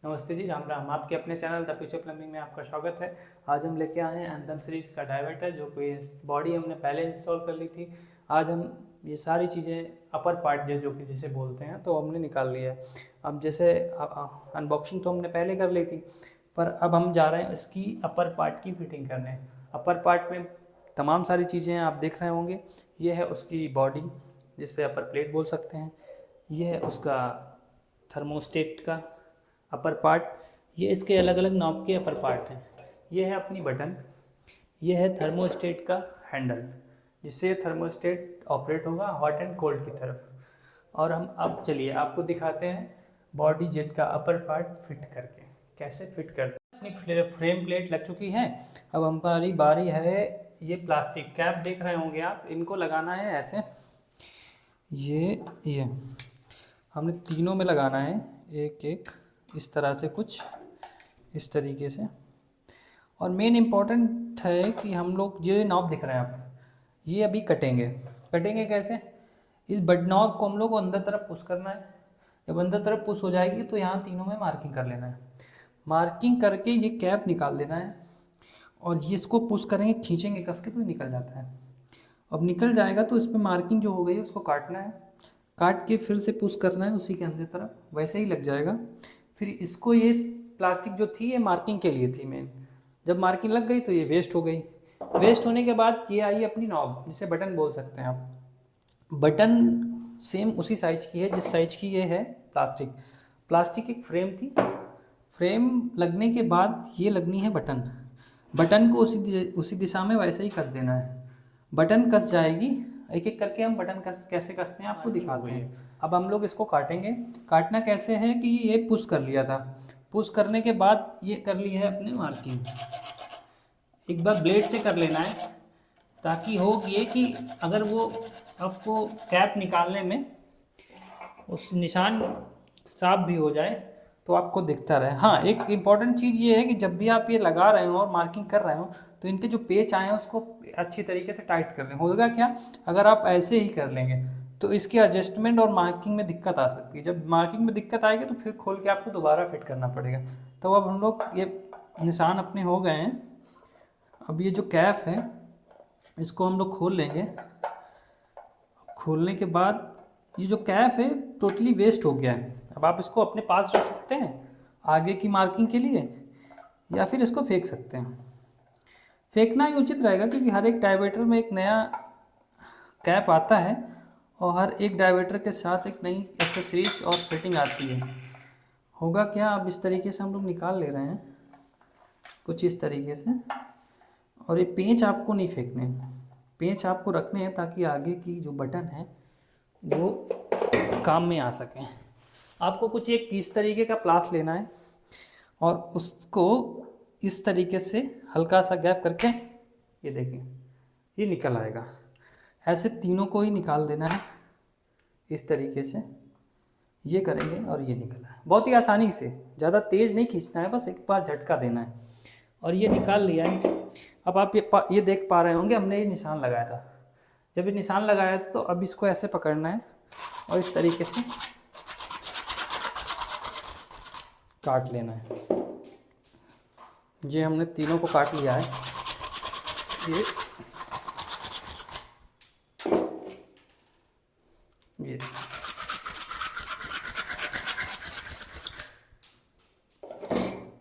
नमस्ते जी, राम राम। आपके अपने चैनल द फ्यूचर प्लम्बिंग में आपका स्वागत है। आज हम लेके आए हैं एंथम सीरीज़ का डाइवर्टर, जो कोई बॉडी हमने पहले इंस्टॉल कर ली थी। आज हम ये सारी चीज़ें अपर पार्ट जो कि जिसे बोलते हैं तो हमने निकाल लिया है। अब जैसे अनबॉक्सिंग तो हमने पहले कर ली थी, पर अब हम जा रहे हैं इसकी अपर पार्ट की फिटिंग करने। अपर पार्ट में तमाम सारी चीज़ें आप देख रहे होंगे। ये है उसकी बॉडी, जिस पे अपर प्लेट बोल सकते हैं। ये है उसका थर्मोस्टेट का अपर पार्ट। ये इसके अलग अलग नॉब के अपर पार्ट हैं। ये है अपनी बटन। ये है थर्मोस्टेट का हैंडल, जिससे थर्मोस्टेट ऑपरेट होगा हॉट एंड कोल्ड की तरफ। और हम अब चलिए आपको दिखाते हैं बॉडी जेट का अपर पार्ट फिट करके कैसे फिट करते हैं। अपनी फ्रेम प्लेट लग चुकी है। अब हमारी बारी है। ये प्लास्टिक कैप देख रहे होंगे आप, इनको लगाना है ऐसे। ये हमने तीनों में लगाना है, एक एक इस तरह से, कुछ इस तरीके से। और मेन इम्पॉर्टेंट है कि हम लोग ये नॉब दिख रहे हैं आप, ये अभी कटेंगे कैसे। इस बड नॉब को हम लोग को अंदर तरफ पुश करना है। जब अंदर तरफ पुश हो जाएगी तो यहाँ तीनों में मार्किंग कर लेना है। मार्किंग करके ये कैप निकाल देना है और इसको पुश करेंगे, खींचेंगे कस के तो ये निकल जाता है। अब निकल जाएगा तो इस पर मार्किंग जो हो गई है उसको काटना है। काट के फिर से पुश करना है उसी के अंदर तरफ, वैसे ही लग जाएगा। फिर इसको, ये प्लास्टिक जो थी ये मार्किंग के लिए थी मेन। जब मार्किंग लग गई तो ये वेस्ट हो गई। वेस्ट होने के बाद ये आई अपनी नॉब, जिसे बटन बोल सकते हैं आप। बटन सेम उसी साइज की है जिस साइज की ये है प्लास्टिक। प्लास्टिक एक फ्रेम थी। फ्रेम लगने के बाद ये लगनी है बटन। बटन को उसी दिशा में वैसे ही कस देना है। बटन कस जाएगी। एक एक करके हम बटन कैसे कसते हैं आपको दिखाते हैं। अब हम लोग इसको काटेंगे। काटना कैसे है कि ये पुश कर लिया था, पुश करने के बाद ये कर ली है अपने मार्किंग। एक बार ब्लेड से कर लेना है, ताकि हो ये कि अगर वो आपको कैप निकालने में उस निशान साफ भी हो जाए तो आपको दिखता रहे। हाँ, एक इम्पॉर्टेंट चीज़ ये है कि जब भी आप ये लगा रहे हो और मार्किंग कर रहे हो तो इनके जो पेच आए हैं उसको अच्छी तरीके से टाइट कर लें। होगा क्या, अगर आप ऐसे ही कर लेंगे तो इसकी एडजस्टमेंट और मार्किंग में दिक्कत आ सकती है। जब मार्किंग में दिक्कत आएगी तो फिर खोल के आपको दोबारा फिट करना पड़ेगा। तो अब हम लोग ये निशान अपने हो गए हैं। अब ये जो कैप है इसको हम लोग खोल लेंगे। खोलने के बाद ये जो कैप है टोटली वेस्ट हो गया है। अब आप इसको अपने पास रख सकते हैं आगे की मार्किंग के लिए, या फिर इसको फेंक सकते हैं। फेंकना ही उचित रहेगा, क्योंकि हर एक डायवर्टर में एक नया कैप आता है और हर एक डायवर्टर के साथ एक नई एक्सेसरीज और फिटिंग आती है। होगा क्या, अब इस तरीके से हम लोग निकाल ले रहे हैं कुछ इस तरीके से। और ये पेंच आपको नहीं फेंकने, पेंच आपको रखने हैं ताकि आगे की जो बटन है वो काम में आ सकें। आपको कुछ एक इस तरीके का प्लास लेना है और उसको इस तरीके से हल्का सा गैप करके, ये देखें ये निकल आएगा। ऐसे तीनों को ही निकाल देना है इस तरीके से। ये करेंगे और ये निकला है बहुत ही आसानी से। ज़्यादा तेज़ नहीं खींचना है, बस एक बार झटका देना है और ये निकाल लिया है। अब आप ये देख पा रहे होंगे हमने ये निशान लगाया था। जब ये निशान लगाया था तो अब इसको ऐसे पकड़ना है और इस तरीके से काट लेना है। ये हमने तीनों को काट लिया है। ये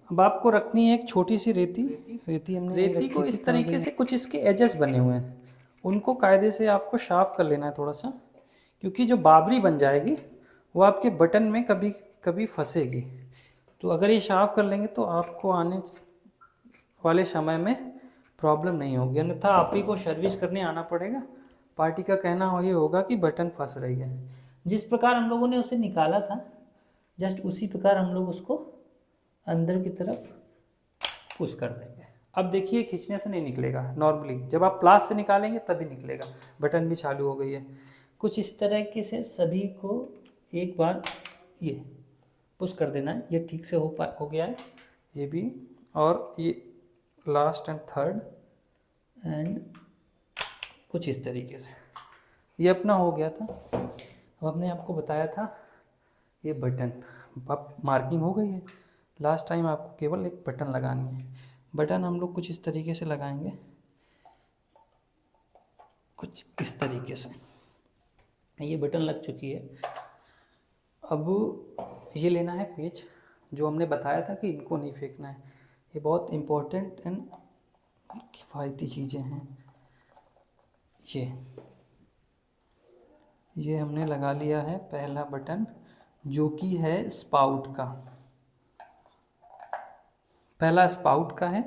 अब आपको रखनी है एक छोटी सी रेती हमने रेती को इस तरीके से, कुछ इसके एजेस बने हुए हैं उनको कायदे से आपको साफ कर लेना है थोड़ा सा, क्योंकि जो बाबरी बन जाएगी वो आपके बटन में कभी कभी फंसेगी। तो अगर ये साफ कर लेंगे तो आपको आने वाले समय में प्रॉब्लम नहीं होगी, अन्यथा आप ही को सर्विस करने आना पड़ेगा। पार्टी का कहना ये होगा कि बटन फंस रही है। जिस प्रकार हम लोगों ने उसे निकाला था जस्ट उसी प्रकार हम लोग उसको अंदर की तरफ पुश कर देंगे। अब देखिए खींचने से नहीं निकलेगा, नॉर्मली जब आप प्लास से निकालेंगे तभी निकलेगा। बटन भी चालू हो गई है। कुछ इस तरीके से सभी को एक बार ये पुश कर देना है। ये ठीक से हो गया है ये भी, और ये लास्ट एंड थर्ड एंड कुछ इस तरीके से ये अपना हो गया था। अब हमने आपको बताया था ये बटन, अब मार्किंग हो गई है। लास्ट टाइम आपको केवल एक बटन लगानी है। बटन हम लोग कुछ इस तरीके से लगाएंगे, कुछ इस तरीके से। ये बटन लग चुकी है। अब ये लेना है पेज, जो हमने बताया था कि इनको नहीं फेंकना है। ये बहुत इम्पोर्टेंट एंड किफ़ायती चीज़ें हैं। ये हमने लगा लिया है पहला बटन, जो कि है स्पाउट का। पहला स्पाउट का है।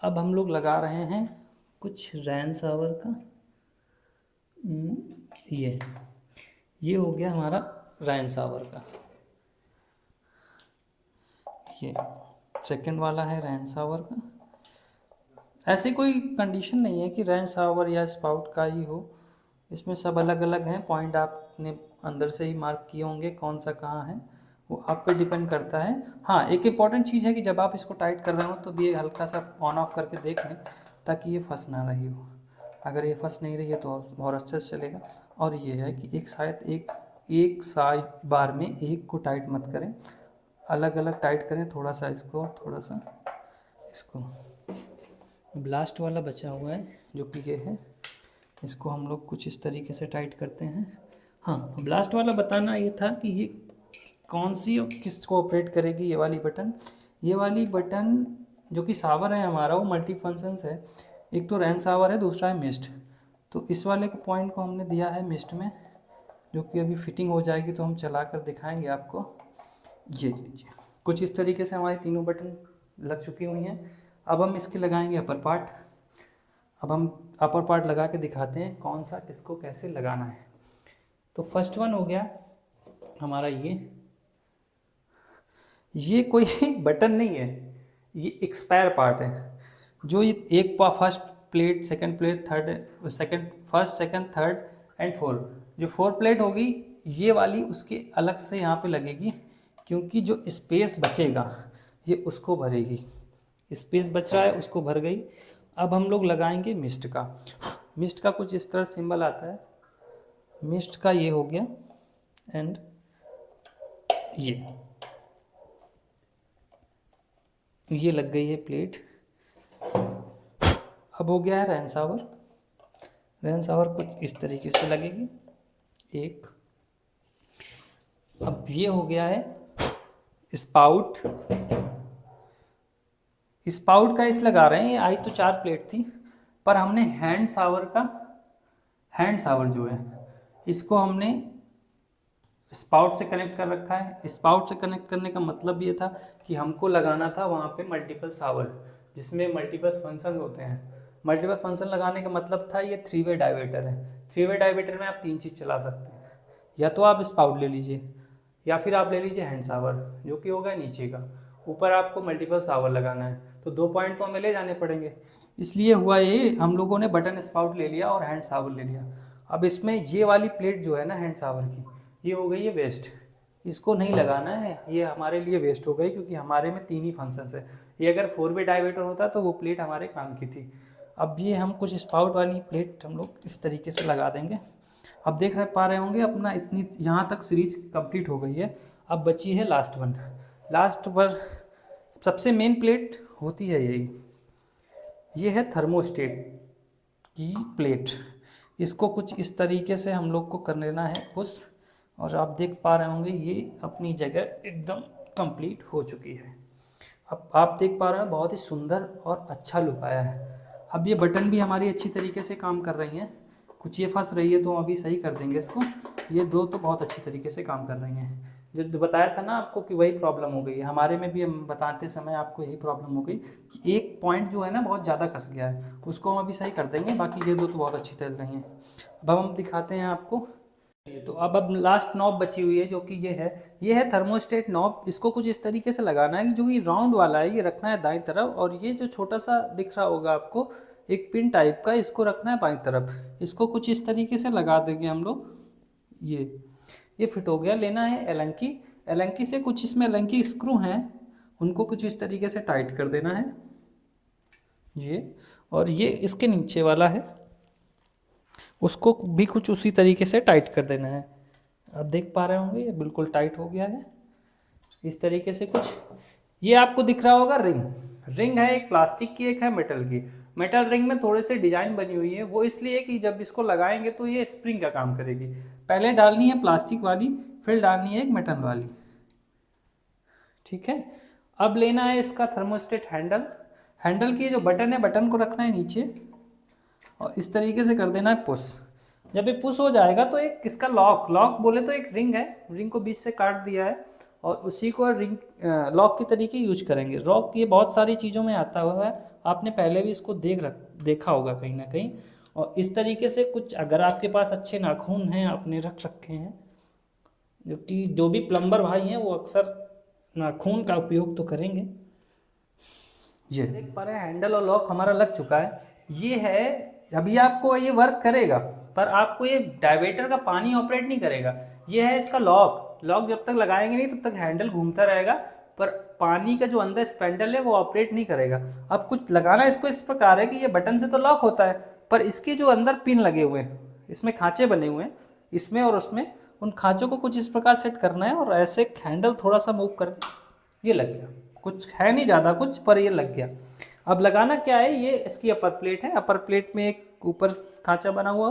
अब हम लोग लगा रहे हैं कुछ रैन शावर का। ये हो गया हमारा रैन शावर का। ये सेकंड वाला है रैन शावर का। ऐसी कोई कंडीशन नहीं है कि रैन शावर या स्पाउट का ही हो, इसमें सब अलग अलग हैं। पॉइंट आपने अंदर से ही मार्क किए होंगे कौन सा कहाँ है, वो आप पे डिपेंड करता है। हाँ, एक इम्पॉर्टेंट चीज़ है कि जब आप इसको टाइट कर रहे हो तो भी हल्का सा ऑन ऑफ करके देख लें, ताकि ये फंस ना रही हो। अगर ये फंस नहीं रही है तो बहुत अच्छे से चलेगा। और ये है कि एक साइड बार में एक को टाइट मत करें, अलग अलग टाइट करें। थोड़ा सा इसको, थोड़ा सा इसको। ब्लास्ट वाला बचा हुआ है जो कि ये है, इसको हम लोग कुछ इस तरीके से टाइट करते हैं। हाँ, ब्लास्ट वाला बताना ये था कि ये कौन सी किस को ऑपरेट करेगी। ये वाली बटन जो कि शावर है हमारा, वो मल्टी फंक्शंस है। एक तो रैन शावर है, दूसरा है मिस्ट। तो इस वाले के पॉइंट को हमने दिया है मिस्ट में, जो कि अभी फिटिंग हो जाएगी तो हम चला कर दिखाएंगे आपको। ये लीजिए, कुछ इस तरीके से हमारी तीनों बटन लग चुकी हुई हैं। अब हम इसके लगाएंगे अपर पार्ट। अब हम अपर पार्ट लगा के दिखाते हैं कौन सा किसको कैसे लगाना है। तो फर्स्ट वन हो गया हमारा ये कोई बटन नहीं है, ये एक स्पेयर पार्ट है। जो ये एक first plate, second plate, first second third and fourth, जो 4 प्लेट होगी ये वाली उसके अलग से यहाँ पे लगेगी, क्योंकि जो स्पेस बचेगा ये उसको भरेगी। स्पेस बच रहा है, उसको भर गई। अब हम लोग लगाएंगे मिस्ट का। मिस्ट का कुछ इस तरह सिंबल आता है। मिस्ट का ये हो गया एंड ये लग गई है प्लेट। अब हो गया है रैन शावर। रैन शावर कुछ इस तरीके से लगेगी एक। अब ये हो गया है स्पाउट। स्पाउट का इस लगा रहे हैं, ये आई तो 4 प्लेट थी, पर हमने हैंड शावर जो है इसको हमने स्पाउट से कनेक्ट कर रखा है। स्पाउट से कनेक्ट करने का मतलब ये था कि हमको लगाना था वहाँ पे मल्टीपल शावर, जिसमें मल्टीपल फंक्शन होते हैं। मल्टीपल फंक्शन लगाने का मतलब था ये 3 वे डाइवर्टर है। 3 वे डाइवर्टर में आप 3 चीज़ चला सकते हैं, या तो आप स्पाउट ले लीजिए, या फिर आप ले लीजिए हैंड शावर, जो कि होगा नीचे का। ऊपर आपको मल्टीपल शावर लगाना है, तो 2 पॉइंट तो हमें ले जाने पड़ेंगे। इसलिए हुआ ये, हम लोगों ने बटन स्पाउट ले लिया और हैंड शावर ले लिया। अब इसमें ये वाली प्लेट जो है ना हैंड शावर की, ये हो गई है वेस्ट। इसको नहीं लगाना है, ये हमारे लिए वेस्ट हो गई, क्योंकि हमारे में 3 ही फंक्शंस है। ये अगर 4 वे डाइवर्टर होता तो वो प्लेट हमारे काम की थी। अब ये हम कुछ स्पाउट वाली प्लेट हम लोग इस तरीके से लगा देंगे। अब देख पा रहे होंगे अपना इतनी यहाँ तक सीरीज कंप्लीट हो गई है। अब बची है लास्ट वन। लास्ट पर सबसे मेन प्लेट होती है यही, ये है थर्मोस्टेट की प्लेट। इसको कुछ इस तरीके से हम लोग को कर लेना है पुश, और आप देख पा रहे होंगे ये अपनी जगह एकदम कंप्लीट हो चुकी है। अब आप देख पा रहे हैं बहुत ही सुंदर और अच्छा लुक आया है। अब ये बटन भी हमारी अच्छी तरीके से काम कर रही हैं। कुछ ये फंस रही है तो हम अभी सही कर देंगे इसको। ये 2 तो बहुत अच्छी तरीके से काम कर रही हैं। जो बताया था ना आपको कि वही प्रॉब्लम हो गई है हमारे में भी, हम बताते समय आपको यही प्रॉब्लम हो गई कि एक पॉइंट जो है ना बहुत ज़्यादा कस गया है, उसको हम अभी सही कर देंगे। बाकी ये 2 तो बहुत अच्छी चल रही हैं। अब हम दिखाते हैं आपको। तो अब लास्ट नॉब बची हुई है, जो कि ये है थर्मोस्टेट नॉब। इसको कुछ इस तरीके से लगाना है कि जो ये राउंड वाला है ये रखना है दाईं तरफ, और ये जो छोटा सा दिख रहा होगा आपको एक पिन टाइप का, इसको रखना है बाईं तरफ। इसको कुछ इस तरीके से लगा देंगे हम लोग। ये फिट हो गया। लेना है एलंकी। एलंकी से कुछ इसमें एलंकी स्क्रू हैं, उनको कुछ इस तरीके से टाइट कर देना है ये। और ये इसके नीचे वाला है, उसको भी कुछ उसी तरीके से टाइट कर देना है। आप देख पा रहे होंगे ये बिल्कुल टाइट हो गया है। इस तरीके से कुछ ये आपको दिख रहा होगा रिंग है, एक प्लास्टिक की एक है मेटल की। मेटल रिंग में थोड़े से डिजाइन बनी हुई है, वो इसलिए कि जब इसको लगाएंगे तो ये स्प्रिंग का काम करेगी। पहले डालनी है प्लास्टिक वाली, फिर डालनी है एक मेटल वाली, ठीक है। अब लेना है इसका थर्मोस्टेट हैंडल की जो बटन है, बटन को रखना है नीचे और इस तरीके से कर देना है पुश। जब ये पुश हो जाएगा तो एक इसका लॉक बोले तो एक रिंग है, रिंग को बीच से काट दिया है और उसी को रिंग लॉक के तरीके यूज करेंगे। लॉक ये बहुत सारी चीज़ों में आता हुआ है, आपने पहले भी इसको देखा होगा कहीं ना कहीं। और इस तरीके से कुछ अगर आपके पास अच्छे नाखून हैं, आपने रख रखे हैं, क्योंकि जो भी प्लम्बर भाई हैं वो अक्सर नाखून का उपयोग तो करेंगे। ये देख पा रहे हैं हैंडल और लॉक हमारा लग चुका है। ये है, अभी आपको ये वर्क करेगा पर आपको ये डायवेटर का पानी ऑपरेट नहीं करेगा। ये है इसका लॉक जब तक लगाएंगे नहीं तब तक हैंडल घूमता रहेगा, पर पानी का जो अंदर स्पेंडल है वो ऑपरेट नहीं करेगा। अब कुछ लगाना इसको इस प्रकार है कि ये बटन से तो लॉक होता है, पर इसके जो अंदर पिन लगे हुए हैं, इसमें खांचे बने हुए हैं, इसमें और उसमें, उन खांचों को कुछ इस प्रकार सेट करना है और ऐसे हैंडल थोड़ा सा मूव करके ये लग गया। कुछ है नहीं ज़्यादा कुछ, पर ये लग गया। अब लगाना क्या है, ये इसकी अपर प्लेट है, अपर प्लेट में एक ऊपर खांचा बना हुआ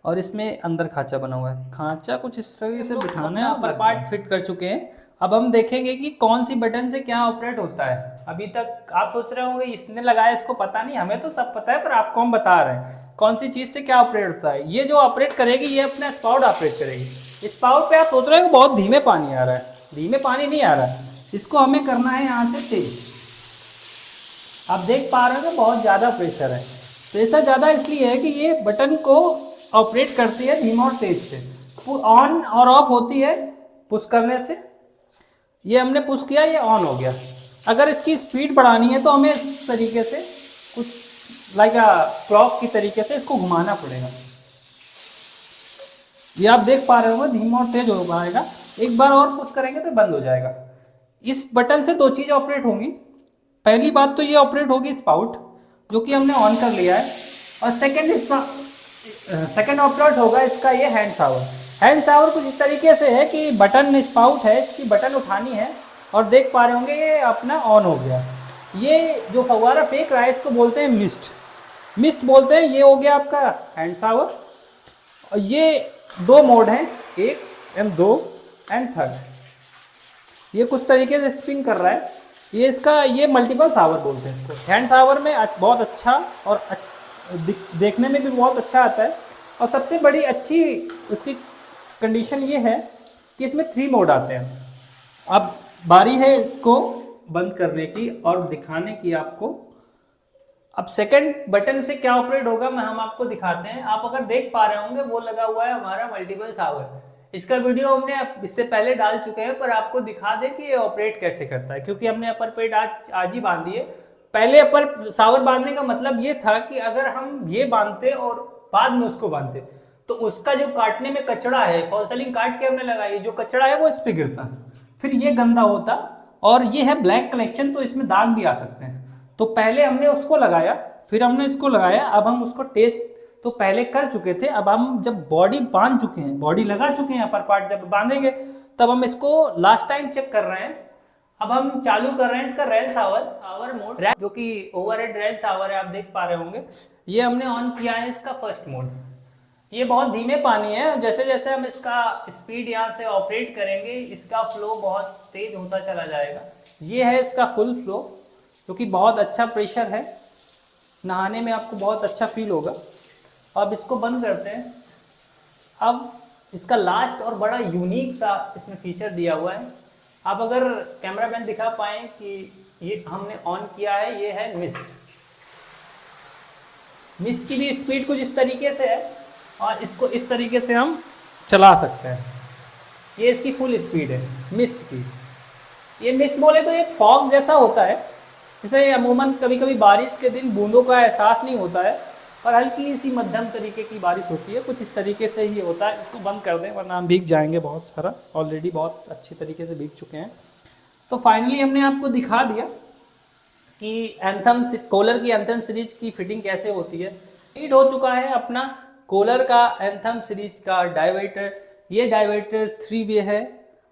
और इसमें अंदर खांचा बना हुआ है। खांचा कुछ इस तरीके से बिठाना है। अपर पार्ट फिट कर चुके हैं। अब हम देखेंगे कि कौन सी बटन से क्या ऑपरेट होता है। अभी तक आप सोच रहे होंगे इसने लगाया, इसको पता नहीं, हमें तो सब पता है, पर आपको हम बता रहे हैं कौन सी चीज़ से क्या ऑपरेट होता है। ये जो ऑपरेट करेगी ये अपना स्पाउट ऑपरेट करेगी। स्पाउट पे आप सोच रहे हो बहुत धीमे पानी आ रहा है, धीमे पानी नहीं आ रहा है, इसको हमें करना है यहाँ से तेज। आप देख पा रहे हो कि बहुत ज़्यादा प्रेशर है। प्रेशर ज़्यादा इसलिए है कि ये बटन को ऑपरेट करती है धीमा और तेज से, ऑन और ऑफ होती है पुश करने से। ये हमने पुश किया, ये ऑन हो गया। अगर इसकी स्पीड बढ़ानी है तो हमें इस तरीके से कुछ लाइक क्लॉक की तरीके से इसको घुमाना पड़ेगा। ये आप देख पा रहे होंगे धीमा और तेज हो पाएगा। एक बार और पुश करेंगे तो बंद हो जाएगा। इस बटन से दो चीज़ ऑपरेट होंगी। पहली बात तो ये ऑपरेट होगी स्पाउट, जो कि हमने ऑन कर लिया है, और सेकंड ऑपरेट होगा इसका ये हैंड शावर। हैंड शावर कुछ इस तरीके से है कि बटन स्पाउट है, इसकी बटन उठानी है और देख पा रहे होंगे ये अपना ऑन हो गया। ये जो फव्वारा फेंक रहा है इसको बोलते हैं मिस्ट बोलते हैं। ये हो गया आपका हैंड शावर। और ये दो मोड हैं, एक एंड दो एंड थर्ड। ये कुछ तरीके से स्पिन कर रहा है। ये मल्टीपल शावर बोलते हैं इसको। हैंड शावर में बहुत अच्छा और देखने में भी बहुत अच्छा आता है। और सबसे बड़ी अच्छी उसकी कंडीशन ये है कि इसमें 3 मोड आते हैं। अब बारी है इसको बंद करने की और दिखाने की आपको। अब सेकंड बटन से क्या ऑपरेट होगा हम आपको दिखाते हैं। आप अगर देख पा रहे होंगे वो लगा हुआ है हमारा मल्टीपल शावर। इसका वीडियो हमने इससे पहले डाल चुके हैं, पर आपको दिखा दें कि ये ऑपरेट कैसे करता है, क्योंकि हमने अपर प्लेट आज ही बांधी है। पहले अपर शावर बांधने का मतलब ये था कि अगर हम ये बांधते और बाद में उसको बांधते तो उसका जो काटने में कचड़ा है, फॉल सीलिंग काट के हमने लगाई, जो कचड़ा है वो इस पे गिरता, फिर ये गंदा होता। और ये है ब्लैक कलेक्शन, तो इसमें दाग भी आ सकते हैं। तो पहले हमने उसको लगाया, फिर हमने इसको लगाया। अब हम उसको टेस्ट तो पहले कर चुके थे। अब हम जब बॉडी बांध चुके हैं, बॉडी लगा चुके हैं, अपर पार्ट जब बांधेंगे तब हम इसको लास्ट टाइम चेक कर रहे हैं। अब हम चालू कर रहे हैं इसका रेल शावर मोड, जो कि ओवरहेड रेल शावर है, आप देख पा रहे होंगे। ये हमने ऑन किया है इसका फर्स्ट मोड। ये बहुत धीमे पानी है, जैसे जैसे हम इसका स्पीड यहाँ से ऑपरेट करेंगे इसका फ्लो बहुत तेज होता चला जाएगा। ये है इसका फुल फ्लो, जो कि बहुत अच्छा प्रेशर है, नहाने में आपको बहुत अच्छा फील होगा। अब इसको बंद करते हैं। अब इसका लास्ट और बड़ा यूनिक सा इसमें फीचर दिया हुआ है। आप अगर कैमरा मैन दिखा पाएँ कि ये हमने ऑन किया है, ये है मिस्ट की भी स्पीड कुछ इस तरीके से है और इसको इस तरीके से हम चला सकते हैं। ये इसकी फुल स्पीड है मिस्ट की। ये मिस्ट बोले तो एक फॉग जैसा होता है, जिसे अमूमन कभी कभी बारिश के दिन बूंदों का एहसास नहीं होता है, पर हल्की सी मध्यम तरीके की बारिश होती है, कुछ इस तरीके से ही होता है। इसको बंद कर दें वरना हम भीग जाएंगे बहुत सारा, ऑलरेडी बहुत अच्छी तरीके से भीग चुके हैं। तो फाइनली हमने आपको दिखा दिया कि एंथम कोलर की एंथम सीरीज की फिटिंग कैसे होती है। फिट हो चुका है अपना कोलर का एंथम सीरीज का डायवर्टर। ये डायवर्टर 3 वे है,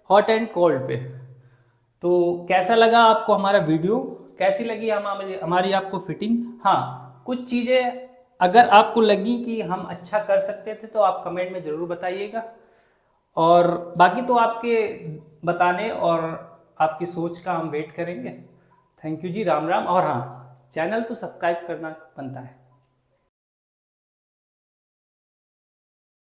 हॉट एंड कोल्ड पे। तो कैसा लगा आपको हमारा वीडियो, कैसी लगी हमारी आपको फिटिंग। हाँ, कुछ चीज़ें अगर आपको लगी कि हम अच्छा कर सकते थे तो आप कमेंट में ज़रूर बताइएगा, और बाकी तो आपके बताने और आपकी सोच का हम वेट करेंगे। थैंक यू जी, राम राम। और हाँ, चैनल तो सब्सक्राइब करना बनता है।